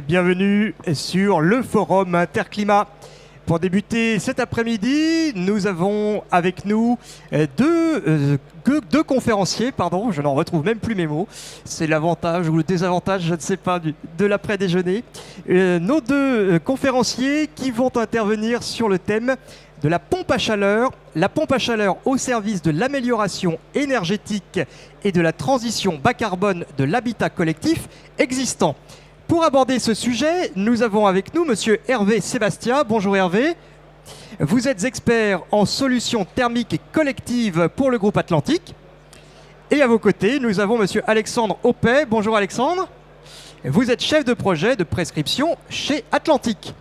Bienvenue sur le forum Interclimat. Pour débuter cet après-midi, nous avons avec nous deux conférenciers, pardon, je n'en retrouve même plus mes mots. C'est l'avantage ou le désavantage, je ne sais pas, de l'après-déjeuner. Nos deux conférenciers qui vont intervenir sur le thème de la pompe à chaleur au service de l'amélioration énergétique et de la transition bas carbone de l'habitat collectif existant. Pour aborder ce sujet, nous avons avec nous Monsieur Hervé Sébastien. Bonjour Hervé. Vous êtes expert en solutions thermiques collectives pour le groupe Atlantique. Et à vos côtés, nous avons Monsieur Alexandre Oppet. Bonjour Alexandre. Vous êtes chef de projet de prescription chez Atlantique.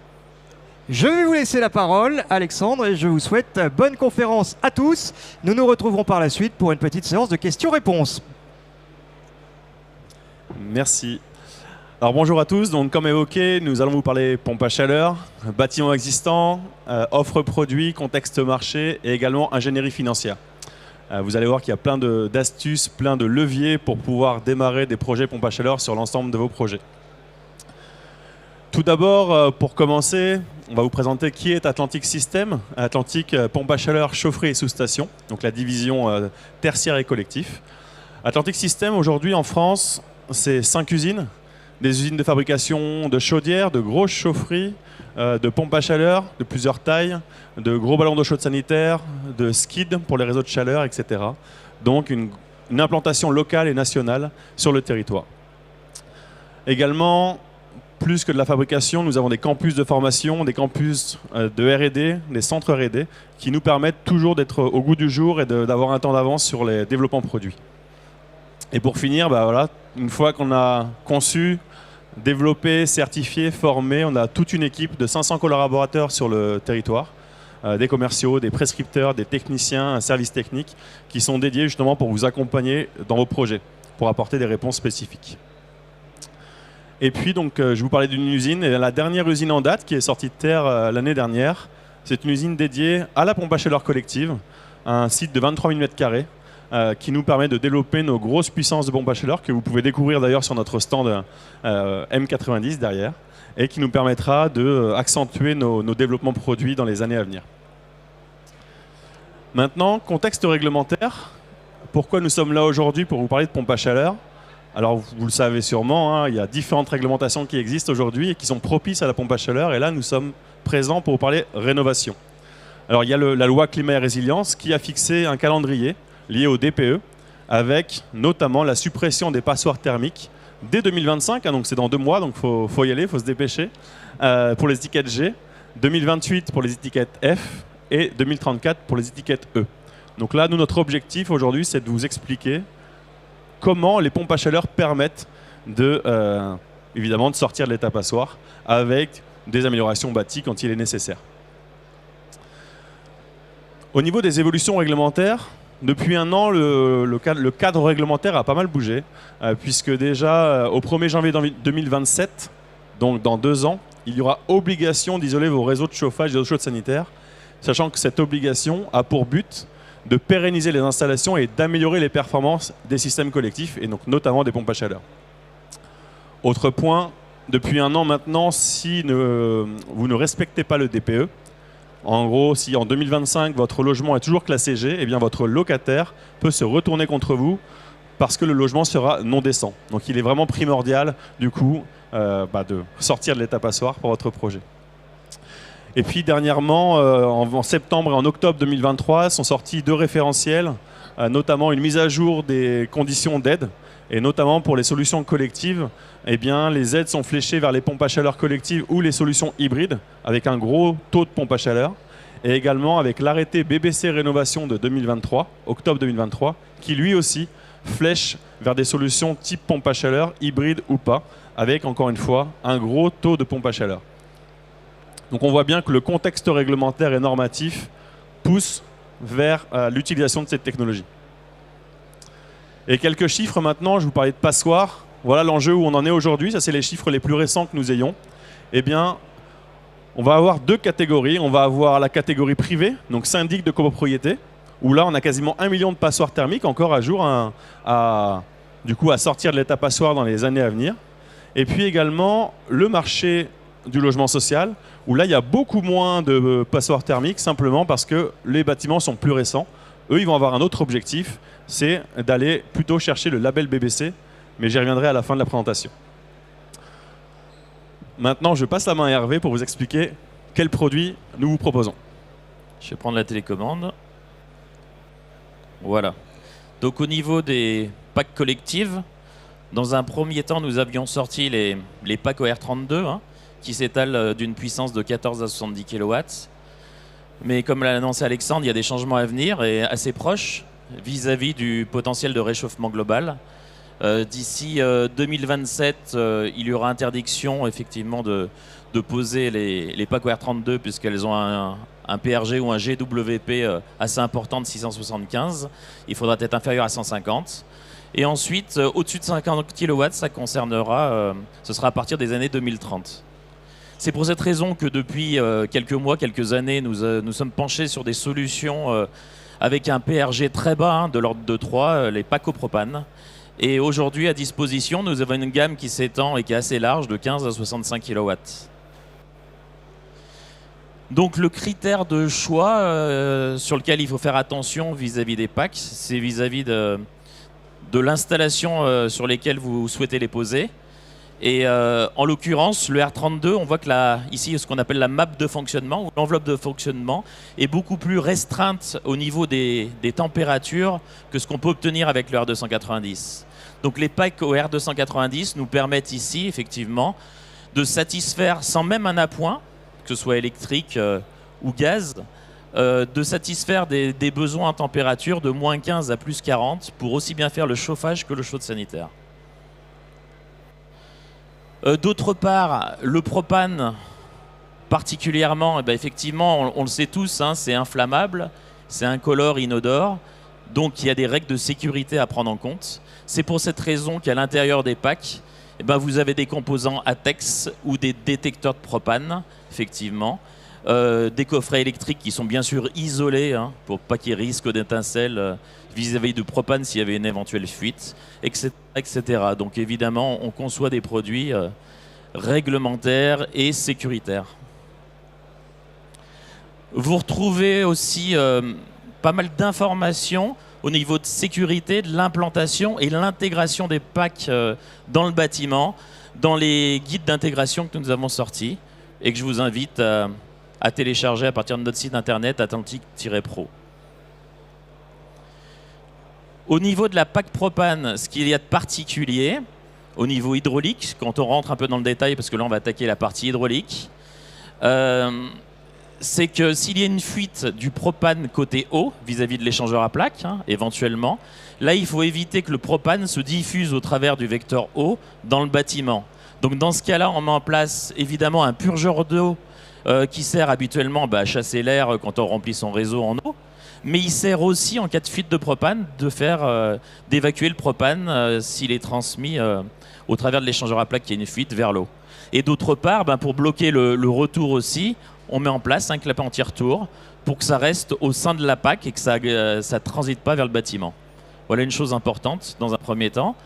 Je vais vous laisser la parole, Alexandre, et je vous souhaite bonne conférence à tous. Nous nous retrouverons par la suite pour une petite séance de questions-réponses. Merci. Alors bonjour à tous, donc comme évoqué, nous allons vous parler pompe à chaleur, bâtiment existant, offre produit, contexte marché et également ingénierie financière. Vous allez voir qu'il y a plein d'astuces, plein de leviers pour pouvoir démarrer des projets pompe à chaleur sur l'ensemble de vos projets. Tout d'abord, pour commencer, on va vous présenter qui est Atlantic System. Atlantic, pompe à chaleur, chaufferie et sous-station, donc la division tertiaire et collectif. Atlantic System, aujourd'hui en France, c'est 5 usines. Des usines de fabrication de chaudières, de grosses chaufferies, de pompes à chaleur de plusieurs tailles, de gros ballons d'eau chaude sanitaire, de skids pour les réseaux de chaleur, etc. Donc une implantation locale et nationale sur le territoire. Également, plus que de la fabrication, nous avons des campus de formation, des campus de R&D, des centres R&D, qui nous permettent toujours d'être au goût du jour et d'avoir un temps d'avance sur les développements produits. Et pour finir, voilà, une fois qu'on a conçu, développé, certifié, formé, on a toute une équipe de 500 collaborateurs sur le territoire, des commerciaux, des prescripteurs, des techniciens, un service technique qui sont dédiés justement pour vous accompagner dans vos projets, pour apporter des réponses spécifiques. Et puis donc, je vous parlais d'une usine, et la dernière usine en date qui est sortie de terre l'année dernière, c'est une usine dédiée à la pompe à chaleur collective, un site de 23 000 m², qui nous permet de développer nos grosses puissances de pompe à chaleur que vous pouvez découvrir d'ailleurs sur notre stand M90 derrière et qui nous permettra d'accentuer nos développements produits dans les années à venir. Maintenant, contexte réglementaire. Pourquoi nous sommes là aujourd'hui pour vous parler de pompe à chaleur? Alors vous le savez sûrement, il y a différentes réglementations qui existent aujourd'hui et qui sont propices à la pompe à chaleur et là nous sommes présents pour vous parler rénovation. Alors il y a la loi climat et résilience qui a fixé un calendrier lié au DPE, avec notamment la suppression des passoires thermiques dès 2025, donc c'est dans 2 mois, donc faut y aller, il faut se dépêcher, pour les étiquettes G, 2028 pour les étiquettes F et 2034 pour les étiquettes E. Donc là, nous, notre objectif aujourd'hui, c'est de vous expliquer comment les pompes à chaleur permettent évidemment de sortir de l'état passoire avec des améliorations bâties quand il est nécessaire. Au niveau des évolutions réglementaires, depuis un an, le cadre réglementaire a pas mal bougé, puisque déjà au 1er janvier 2027, donc dans 2 ans, il y aura obligation d'isoler vos réseaux de chauffage et d'eau chaude sanitaire, sachant que cette obligation a pour but de pérenniser les installations et d'améliorer les performances des systèmes collectifs, et donc notamment des pompes à chaleur. Autre point, depuis un an maintenant, si vous ne respectez pas le DPE, en gros, si en 2025, votre logement est toujours classé G, eh bien votre locataire peut se retourner contre vous parce que le logement sera non décent. Donc il est vraiment primordial, du coup, de sortir de l'état passoire pour votre projet. Et puis dernièrement, en septembre et en octobre 2023, sont sortis 2 référentiels, notamment une mise à jour des conditions d'aide. Et notamment pour les solutions collectives, eh bien, les aides sont fléchées vers les pompes à chaleur collectives ou les solutions hybrides, avec un gros taux de pompe à chaleur. Et également avec l'arrêté BBC Rénovation de 2023, octobre 2023, qui lui aussi flèche vers des solutions type pompe à chaleur, hybride ou pas, avec encore une fois un gros taux de pompe à chaleur. Donc on voit bien que le contexte réglementaire et normatif pousse vers l'utilisation de cette technologie. Et quelques chiffres maintenant, je vous parlais de passoire. Voilà l'enjeu où on en est aujourd'hui, ça c'est les chiffres les plus récents que nous ayons. Eh bien, on va avoir 2 catégories. On va avoir la catégorie privée, donc syndic de copropriété, où là on a quasiment 1 million de passoires thermiques encore à jour, à sortir de l'état passoire dans les années à venir. Et puis également le marché du logement social, où là il y a beaucoup moins de passoires thermiques, simplement parce que les bâtiments sont plus récents. Eux, ils vont avoir un autre objectif, c'est d'aller plutôt chercher le label BBC, mais j'y reviendrai à la fin de la présentation. Maintenant, je passe la main à Hervé pour vous expliquer quels produits nous vous proposons. Je vais prendre la télécommande. Voilà. Donc au niveau des packs collectives, dans un premier temps, nous avions sorti les packs OR32, hein, qui s'étalent d'une puissance de 14 à 70 kW. Mais comme l'a annoncé Alexandre, il y a des changements à venir et assez proches vis-à-vis du potentiel de réchauffement global. D'ici 2027, il y aura interdiction effectivement de poser les packs OR32 puisqu'elles ont un PRG ou un GWP assez important de 675. Il faudra être inférieur à 150. Et ensuite, au-dessus de 50 kW, ça concernera, ce sera à partir des années 2030. C'est pour cette raison que depuis quelques mois, quelques années, nous sommes penchés sur des solutions avec un PRG très bas, hein, de l'ordre de 3, les packs au propane. Et aujourd'hui, à disposition, nous avons une gamme qui s'étend et qui est assez large, de 15 à 65 kW. Donc le critère de choix sur lequel il faut faire attention vis-à-vis des packs, c'est vis-à-vis de l'installation sur lesquelles vous souhaitez les poser. Et en l'occurrence, le R32, on voit que ici, ce qu'on appelle la map de fonctionnement, ou l'enveloppe de fonctionnement, est beaucoup plus restreinte au niveau des températures que ce qu'on peut obtenir avec le R290. Donc les packs au R290 nous permettent ici, effectivement, de satisfaire, sans même un appoint, que ce soit électrique ou gaz, de satisfaire des besoins en température de moins 15 à plus 40 pour aussi bien faire le chauffage que le chaud sanitaire. D'autre part, le propane, particulièrement, effectivement, on le sait tous, hein, c'est inflammable, c'est incolore, inodore, donc il y a des règles de sécurité à prendre en compte. C'est pour cette raison qu'à l'intérieur des packs, vous avez des composants ATEX ou des détecteurs de propane, effectivement, des coffrets électriques qui sont bien sûr isolés, hein, pour pas qu'il y ait risque d'étincelle vis-à-vis du propane s'il y avait une éventuelle fuite, etc., etc. Donc évidemment, on conçoit des produits réglementaires et sécuritaires. Vous retrouvez aussi pas mal d'informations au niveau de sécurité, de l'implantation et l'intégration des packs dans le bâtiment, dans les guides d'intégration que nous avons sortis et que je vous invite à télécharger à partir de notre site internet atlantique-pro. Au niveau de la PAC propane, ce qu'il y a de particulier, au niveau hydraulique, quand on rentre un peu dans le détail, parce que là on va attaquer la partie hydraulique, c'est que s'il y a une fuite du propane côté eau, vis-à-vis de l'échangeur à plaques, hein, éventuellement, là il faut éviter que le propane se diffuse au travers du vecteur eau dans le bâtiment. Donc dans ce cas-là, on met en place évidemment un purgeur d'eau qui sert habituellement à chasser l'air quand on remplit son réseau en eau. Mais il sert aussi, en cas de fuite de propane, d'évacuer le propane s'il est transmis au travers de l'échangeur à plaques qui a une fuite vers l'eau. Et d'autre part, pour bloquer le retour aussi, on met en place un clapet anti-retour pour que ça reste au sein de la PAC et que ça ne transite pas vers le bâtiment. Voilà une chose importante dans un premier temps.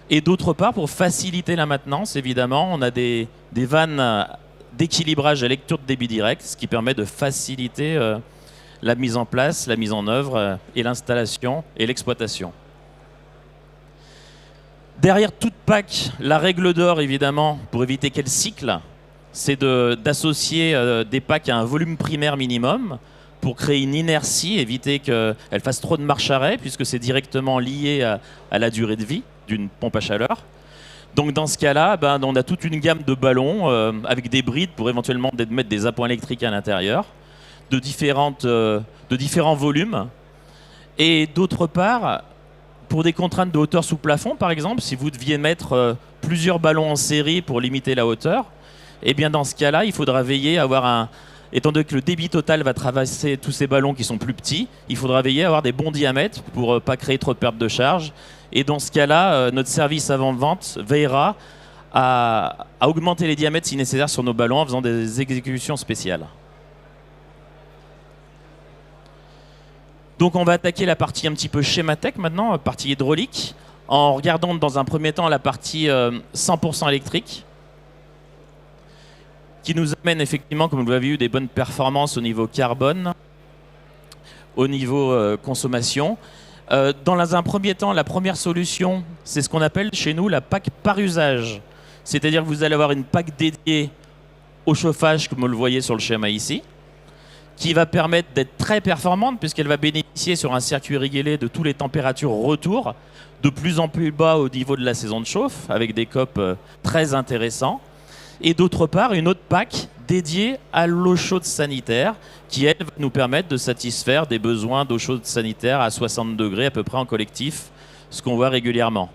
Et d'autre part, pour faciliter la maintenance, évidemment, on a des vannes d'équilibrage à lecture de débit direct, ce qui permet de faciliter la mise en place, la mise en œuvre et l'installation et l'exploitation. Derrière toute PAC, la règle d'or, évidemment, pour éviter qu'elle cycle, c'est d'associer des PAC à un volume primaire minimum pour créer une inertie, éviter qu'elle fasse trop de marche arrêt, puisque c'est directement lié à la durée de vie d'une pompe à chaleur. Donc dans ce cas-là, on a toute une gamme de ballons avec des brides pour éventuellement mettre des appoints électriques à l'intérieur, de différents volumes. Et d'autre part, pour des contraintes de hauteur sous plafond, par exemple, si vous deviez mettre plusieurs ballons en série pour limiter la hauteur, eh bien dans ce cas-là, il faudra veiller à avoir étant donné que le débit total va traverser tous ces ballons qui sont plus petits, il faudra veiller à avoir des bons diamètres pour ne pas créer trop de perte de charge. Et dans ce cas-là, notre service avant-vente veillera à augmenter les diamètres si nécessaire sur nos ballons en faisant des exécutions spéciales. Donc on va attaquer la partie un petit peu schématech maintenant, partie hydraulique. en regardant dans un premier temps la partie 100% électrique, qui nous amène effectivement, comme vous l'avez vu, des bonnes performances au niveau carbone, au niveau consommation. Dans un premier temps, la première solution, c'est ce qu'on appelle chez nous la PAC par usage. C'est-à-dire que vous allez avoir une PAC dédiée au chauffage, comme vous le voyez sur le schéma ici, qui va permettre d'être très performante puisqu'elle va bénéficier sur un circuit régulé de toutes les températures retour, de plus en plus bas au niveau de la saison de chauffe, avec des COP très intéressants. Et d'autre part, une autre PAC dédiée à l'eau chaude sanitaire, qui elle va nous permettre de satisfaire des besoins d'eau chaude sanitaire à 60 degrés à peu près en collectif, ce qu'on voit régulièrement.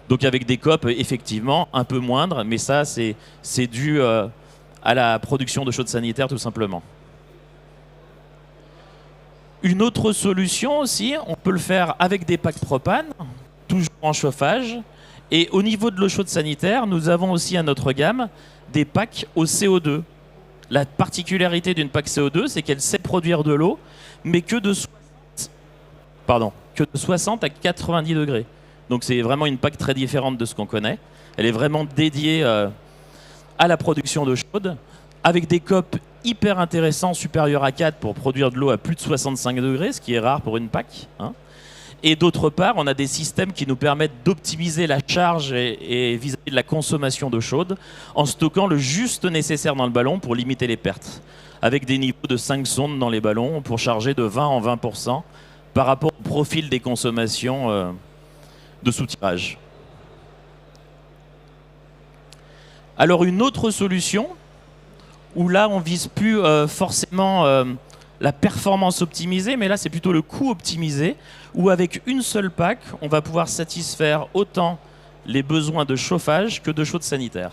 Donc avec des COP effectivement un peu moindres, mais ça c'est dû à la production de chaude sanitaire tout simplement. Une autre solution aussi, on peut le faire avec des packs propane, toujours en chauffage. Et au niveau de l'eau chaude sanitaire, nous avons aussi à notre gamme des packs au CO2. La particularité d'une PAC CO2, c'est qu'elle sait produire de l'eau, mais que de 60 à 90 degrés. Donc c'est vraiment une PAC très différente de ce qu'on connaît. Elle est vraiment dédiée à la production d'eau chaude, avec des COP hyper intéressants, supérieurs à 4 pour produire de l'eau à plus de 65 degrés, ce qui est rare pour une PAC. Et d'autre part, on a des systèmes qui nous permettent d'optimiser la charge et vis-à-vis de la consommation d'eau chaude en stockant le juste nécessaire dans le ballon pour limiter les pertes, avec des niveaux de 5 sondes dans les ballons pour charger de 20 en 20% par rapport au profil des consommations de soutirage. Alors une autre solution, où là on vise plus forcément la performance optimisée, mais là c'est plutôt le coût optimisé, où avec une seule PAC, on va pouvoir satisfaire autant les besoins de chauffage que de chaude sanitaire.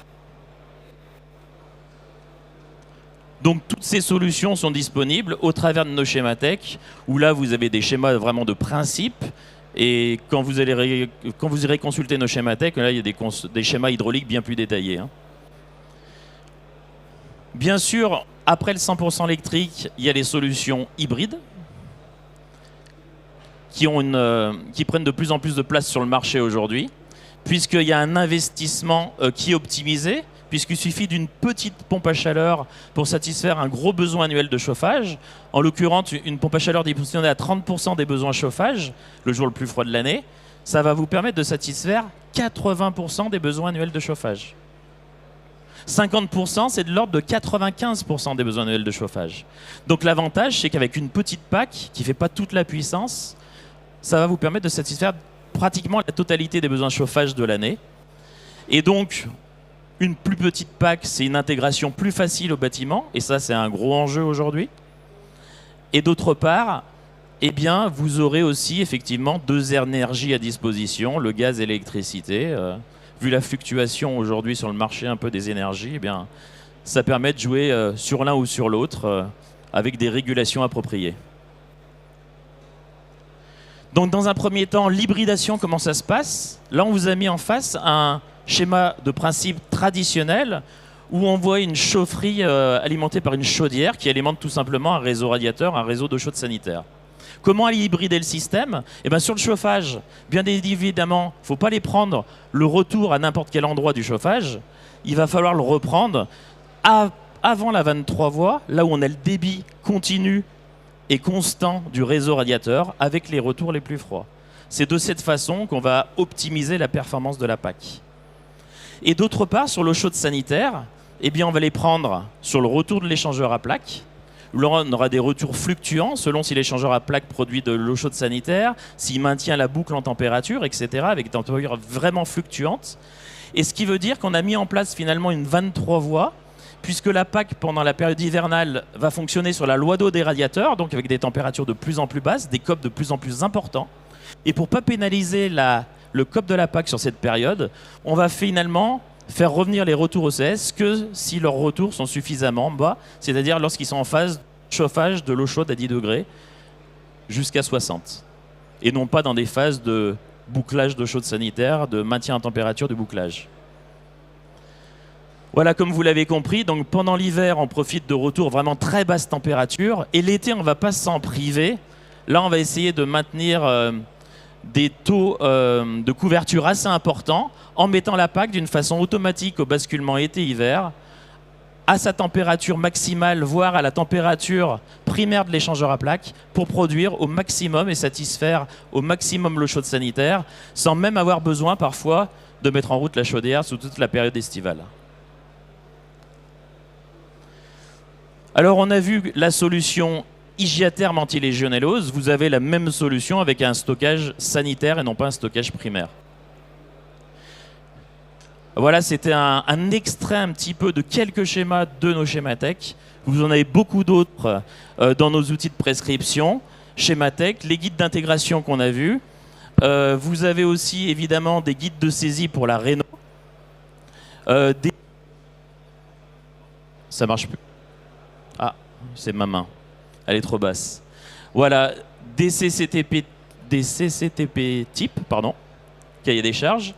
Donc toutes ces solutions sont disponibles au travers de nos schémas tech, où là vous avez des schémas vraiment de principe, et quand vous irez consulter nos schémas tech, là il y a des schémas hydrauliques bien plus détaillés. Bien sûr, après le 100% électrique, il y a les solutions hybrides qui prennent de plus en plus de place sur le marché aujourd'hui, puisqu'il y a un investissement qui est optimisé, puisqu'il suffit d'une petite pompe à chaleur pour satisfaire un gros besoin annuel de chauffage. En l'occurrence, une pompe à chaleur dimensionnée à 30% des besoins chauffage, le jour le plus froid de l'année, ça va vous permettre de satisfaire 80% des besoins annuels de chauffage. 50%, c'est de l'ordre de 95% des besoins annuels de chauffage. Donc l'avantage, c'est qu'avec une petite PAC qui ne fait pas toute la puissance, ça va vous permettre de satisfaire pratiquement la totalité des besoins de chauffage de l'année. Et donc, une plus petite PAC, c'est une intégration plus facile au bâtiment, et ça, c'est un gros enjeu aujourd'hui. Et d'autre part, eh bien, vous aurez aussi effectivement deux énergies à disposition, le gaz et l'électricité. Vu la fluctuation aujourd'hui sur le marché un peu des énergies, eh bien, ça permet de jouer sur l'un ou sur l'autre avec des régulations appropriées. Donc dans un premier temps, l'hybridation, comment ça se passe? Là, on vous a mis en face un schéma de principe traditionnel où on voit une chaufferie alimentée par une chaudière qui alimente tout simplement un réseau radiateur, un réseau d'eau chaude sanitaire. Comment aller hybrider le système? Eh bien, sur le chauffage, bien évidemment, il ne faut pas les prendre le retour à n'importe quel endroit du chauffage. Il va falloir le reprendre avant la 23 voies, là où on a le débit continu et constant du réseau radiateur avec les retours les plus froids. C'est de cette façon qu'on va optimiser la performance de la PAC. Et d'autre part, sur l'eau chaude sanitaire, eh bien, on va les prendre sur le retour de l'échangeur à plaques. Là, on aura des retours fluctuants selon si l'échangeur à plaques produit de l'eau chaude sanitaire, s'il maintient la boucle en température, etc., avec des températures vraiment fluctuantes. Et ce qui veut dire qu'on a mis en place finalement une 23 voies, puisque la PAC, pendant la période hivernale, va fonctionner sur la loi d'eau des radiateurs, donc avec des températures de plus en plus basses, des COP de plus en plus importants. Et pour ne pas pénaliser le COP de la PAC sur cette période, on va finalement faire revenir les retours OCS que si leurs retours sont suffisamment bas, c'est-à-dire lorsqu'ils sont en phase de chauffage de l'eau chaude à 10 degrés jusqu'à 60. Et non pas dans des phases de bouclage d'eau chaude sanitaire, de maintien en température de bouclage. Voilà, comme vous l'avez compris, donc pendant l'hiver, on profite de retours vraiment très basses températures. Et l'été, on ne va pas s'en priver. Là, on va essayer de maintenir des taux de couverture assez importants en mettant la PAC d'une façon automatique au basculement été-hiver à sa température maximale, voire à la température primaire de l'échangeur à plaques, pour produire au maximum et satisfaire au maximum l'eau chaude sanitaire, sans même avoir besoin parfois de mettre en route la chaudière sous toute la période estivale. Alors on a vu la solution Hygiatherm anti-légionellose, vous avez la même solution avec un stockage sanitaire et non pas un stockage primaire. Voilà, c'était un extrait un petit peu de quelques schémas de nos schématech. Vous en avez beaucoup d'autres dans nos outils de prescription, schématech, les guides d'intégration qu'on a vus. Vous avez aussi évidemment des guides de saisie pour la réno. Ça marche plus. Ah, c'est ma main. Elle est trop basse. Voilà, des CCTP type, pardon, cahier des charges,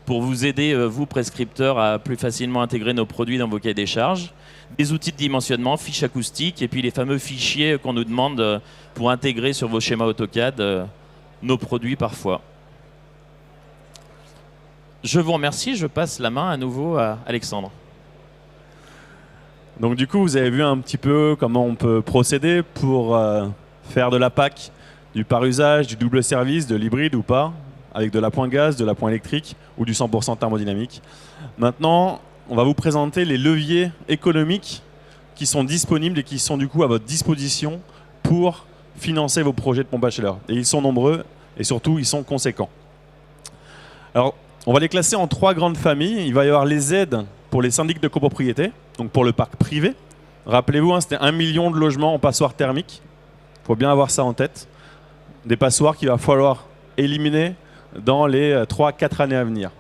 pour vous aider, vous, prescripteurs, à plus facilement intégrer nos produits dans vos cahiers des charges. Des outils de dimensionnement, fiches acoustiques, et puis les fameux fichiers qu'on nous demande pour intégrer sur vos schémas AutoCAD nos produits parfois. Je vous remercie, je passe la main à nouveau à Alexandre. Donc du coup, vous avez vu un petit peu comment on peut procéder pour faire de la PAC, du par usage, du double service, de l'hybride ou pas, avec de l'appoint gaz, de l'appoint électrique ou du 100% thermodynamique. Maintenant, on va vous présenter les leviers économiques qui sont disponibles et qui sont du coup à votre disposition pour financer vos projets de pompe à chaleur. Et ils sont nombreux et surtout, ils sont conséquents. Alors, on va les classer en 3 grandes familles. Il va y avoir les aides pour les syndics de copropriété, donc pour le parc privé. Rappelez-vous, hein, c'était 1 million de logements en passoires thermiques. Il faut bien avoir ça en tête. Des passoires qu'il va falloir éliminer dans les 3-4 années à venir.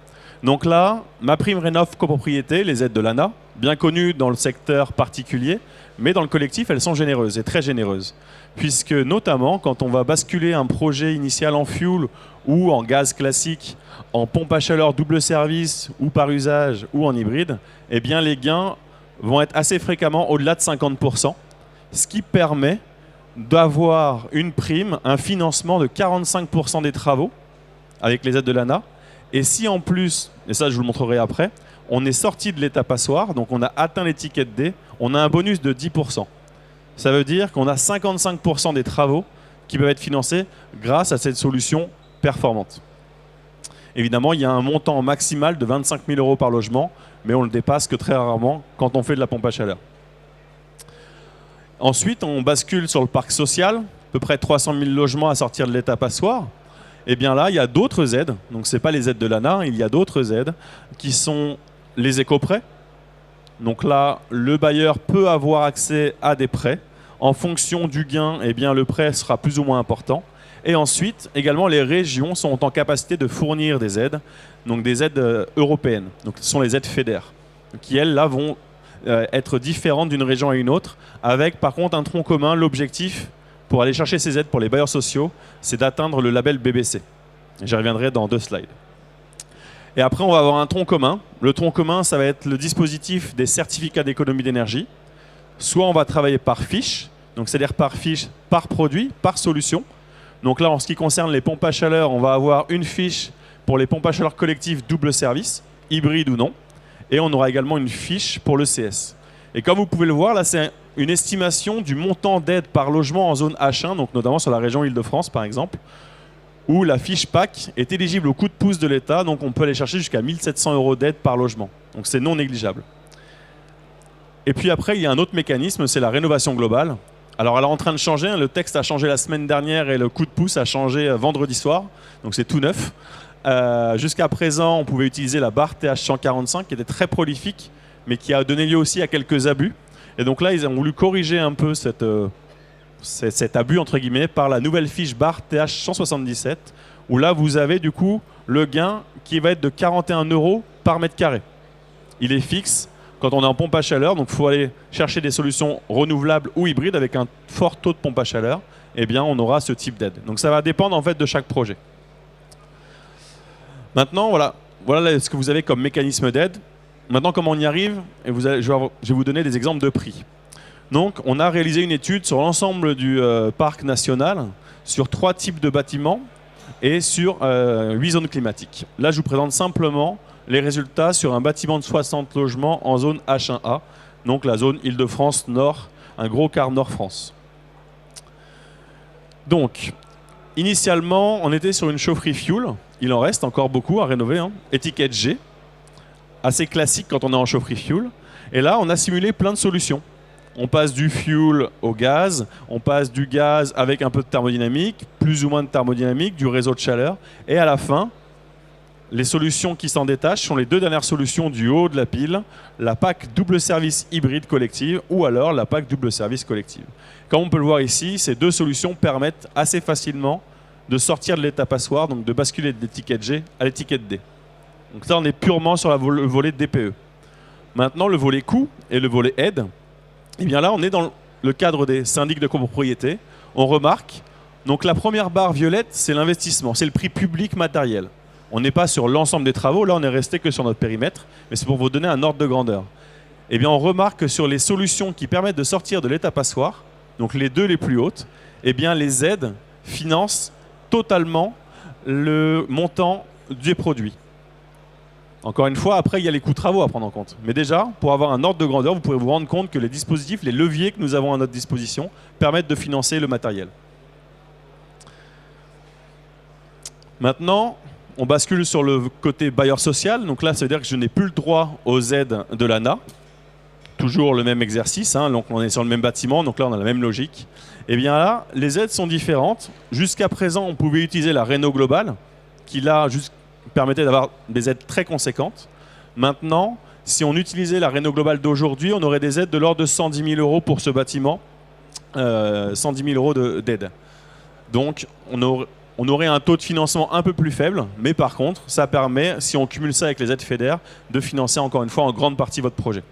Donc là, MaPrimeRénov' copropriété, les aides de l'ANA, bien connues dans le secteur particulier, mais dans le collectif, elles sont généreuses et très généreuses. Puisque notamment, quand on va basculer un projet initial en fuel ou en gaz classique, en pompe à chaleur double service ou par usage ou en hybride, eh bien les gains vont être assez fréquemment au-delà de 50%, ce qui permet d'avoir une prime, un financement de 45% des travaux avec les aides de l'ANA. Et si en plus, et ça je vous le montrerai après, on est sorti de l'état passoire, donc on a atteint l'étiquette D, on a un bonus de 10%. Ça veut dire qu'on a 55% des travaux qui peuvent être financés grâce à cette solution performante. Évidemment, il y a un montant maximal de 25 000 € par logement, mais on le dépasse que très rarement quand on fait de la pompe à chaleur. Ensuite, on bascule sur le parc social, à peu près 300 000 logements à sortir de l'état passoire. Et bien là, il y a d'autres aides, donc ce n'est pas les aides de l'ANA, il y a d'autres aides qui sont les éco-prêts. Donc là, le bailleur peut avoir accès à des prêts. En fonction du gain, eh bien, le prêt sera plus ou moins important. Et ensuite, également, les régions sont en capacité de fournir des aides, donc des aides européennes. Donc ce sont les aides FEDER, qui elles, là, vont être différentes d'une région à une autre, avec par contre un tronc commun, l'objectif pour aller chercher ces aides pour les bailleurs sociaux, c'est d'atteindre le label BBC. J'y reviendrai dans 2 slides. Et après, on va avoir un tronc commun. Le tronc commun, ça va être le dispositif des certificats d'économie d'énergie. Soit on va travailler par fiche, donc c'est-à-dire par fiche, par produit, par solution. Donc là, en ce qui concerne les pompes à chaleur, on va avoir une fiche pour les pompes à chaleur collectives double service, hybride ou non. Et on aura également une fiche pour le CS. Et comme vous pouvez le voir, là, c'est une estimation du montant d'aide par logement en zone H1, donc notamment sur la région Île-de-France par exemple, où la fiche PAC est éligible au coup de pouce de l'État, donc on peut aller chercher jusqu'à 1 700 € d'aide par logement. Donc c'est non négligeable. Et puis après, il y a un autre mécanisme, c'est la rénovation globale. Alors elle est en train de changer, hein, le texte a changé la semaine dernière et le coup de pouce a changé vendredi soir, donc c'est tout neuf. Jusqu'à présent, on pouvait utiliser la barre TH145 qui était très prolifique, mais qui a donné lieu aussi à quelques abus. Et donc là, ils ont voulu corriger un peu cet abus, entre guillemets, par la nouvelle fiche barre TH177, où là, vous avez du coup le gain qui va être de 41 € par mètre carré. Il est fixe quand on est en pompe à chaleur, donc il faut aller chercher des solutions renouvelables ou hybrides avec un fort taux de pompe à chaleur, eh bien on aura ce type d'aide. Donc ça va dépendre en fait de chaque projet. Maintenant, voilà ce que vous avez comme mécanisme d'aide. Maintenant, comment on y arrive, et je vais vous donner des exemples de prix. Donc, on a réalisé une étude sur l'ensemble du parc national, sur 3 types de bâtiments, et sur 8 zones climatiques. Là, je vous présente simplement les résultats sur un bâtiment de 60 logements en zone H1A, donc la zone Île-de-France Nord, un gros quart Nord-France. Donc, initialement, on était sur une chaufferie fuel. Il en reste encore beaucoup à rénover, hein. Étiquette G, assez classique quand on est en chaufferie fuel. Et là, on a simulé plein de solutions. On passe du fuel au gaz, on passe du gaz avec un peu de thermodynamique, plus ou moins de thermodynamique, du réseau de chaleur. Et à la fin, les solutions qui s'en détachent sont les deux dernières solutions du haut de la pile, la PAC double service hybride collective ou alors la PAC double service collective. Comme on peut le voir ici, ces deux solutions permettent assez facilement de sortir de l'état passoire, donc de basculer de l'étiquette G à l'étiquette D. Donc là, on est purement sur le volet DPE. Maintenant, le volet coût et le volet aide, eh bien là, on est dans le cadre des syndics de copropriété. On remarque, donc la première barre violette, c'est l'investissement, c'est le prix public matériel. On n'est pas sur l'ensemble des travaux, là on est resté que sur notre périmètre, mais c'est pour vous donner un ordre de grandeur. Eh bien on remarque que sur les solutions qui permettent de sortir de l'état passoire, donc les deux les plus hautes, eh bien les aides financent totalement le montant des produits. Encore une fois, après il y a les coûts travaux à prendre en compte. Mais déjà, pour avoir un ordre de grandeur, vous pourrez vous rendre compte que les dispositifs, les leviers que nous avons à notre disposition permettent de financer le matériel. Maintenant, on bascule sur le côté bailleur social. Donc là, ça veut dire que je n'ai plus le droit aux aides de l'ANA. Toujours le même exercice, hein. Donc on est sur le même bâtiment, donc là on a la même logique. Et bien là, les aides sont différentes. Jusqu'à présent, on pouvait utiliser la Réno Global, qui là permettait d'avoir des aides très conséquentes. Maintenant, si on utilisait la Réno Global d'aujourd'hui, on aurait des aides de l'ordre de 110 000 € pour ce bâtiment, 110 000 € d'aide. Donc on aurait un taux de financement un peu plus faible, mais par contre, ça permet, si on cumule ça avec les aides FEDER, de financer encore une fois en grande partie votre projet.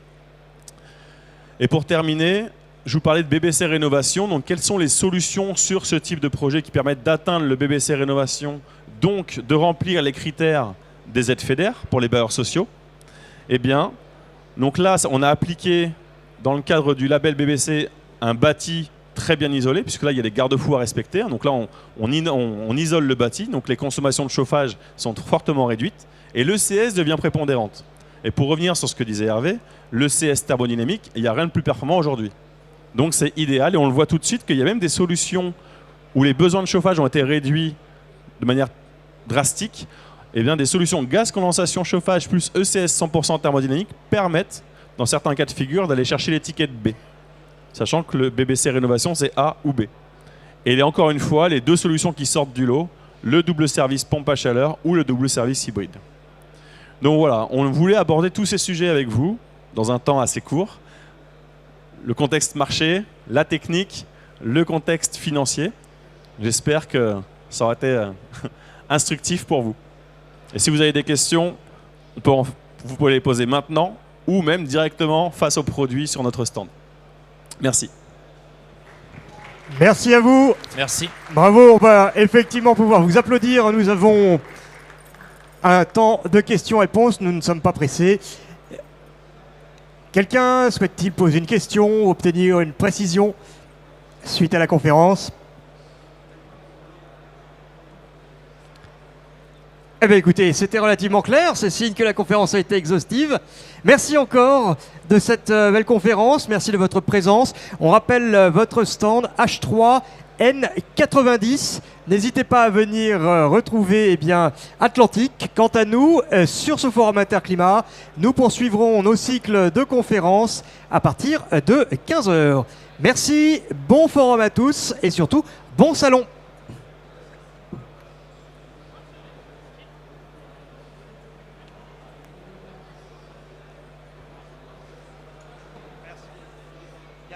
Et pour terminer, je vous parlais de BBC Rénovation. Donc, quelles sont les solutions sur ce type de projet qui permettent d'atteindre le BBC Rénovation, donc de remplir les critères des aides FEDER pour les bailleurs sociaux? Eh bien, donc là, on a appliqué, dans le cadre du label BBC, un bâti très bien isolé, puisque là, il y a des garde-fous à respecter. Donc là, on isole le bâti, donc les consommations de chauffage sont fortement réduites, et l'ECS devient prépondérante. Et pour revenir sur ce que disait Hervé, l'ECS thermodynamique, il n'y a rien de plus performant aujourd'hui. Donc c'est idéal, et on le voit tout de suite qu'il y a même des solutions où les besoins de chauffage ont été réduits de manière drastique. Et bien des solutions gaz, condensation, chauffage plus ECS 100% thermodynamique permettent, dans certains cas de figure, d'aller chercher l'étiquette B. Sachant que le BBC Rénovation, c'est A ou B. Et encore une fois, les deux solutions qui sortent du lot, le double service pompe à chaleur ou le double service hybride. Donc voilà, on voulait aborder tous ces sujets avec vous, dans un temps assez court. Le contexte marché, la technique, le contexte financier. J'espère que ça aura été instructif pour vous. Et si vous avez des questions, vous pouvez les poser maintenant ou même directement face aux produits sur notre stand. Merci. Merci à vous. Merci. Bravo, on va effectivement pouvoir vous applaudir. Nous avons un temps de questions-réponses, nous ne sommes pas pressés. Quelqu'un souhaite-t-il poser une question, obtenir une précision suite à la conférence? Eh bien écoutez, c'était relativement clair, c'est signe que la conférence a été exhaustive. Merci encore de cette belle conférence, merci de votre présence. On rappelle votre stand H3N90. N'hésitez pas à venir retrouver Atlantique. Quant à nous, sur ce forum Interclimat, nous poursuivrons nos cycles de conférences à partir de 15 h. Merci, bon forum à tous et surtout bon salon.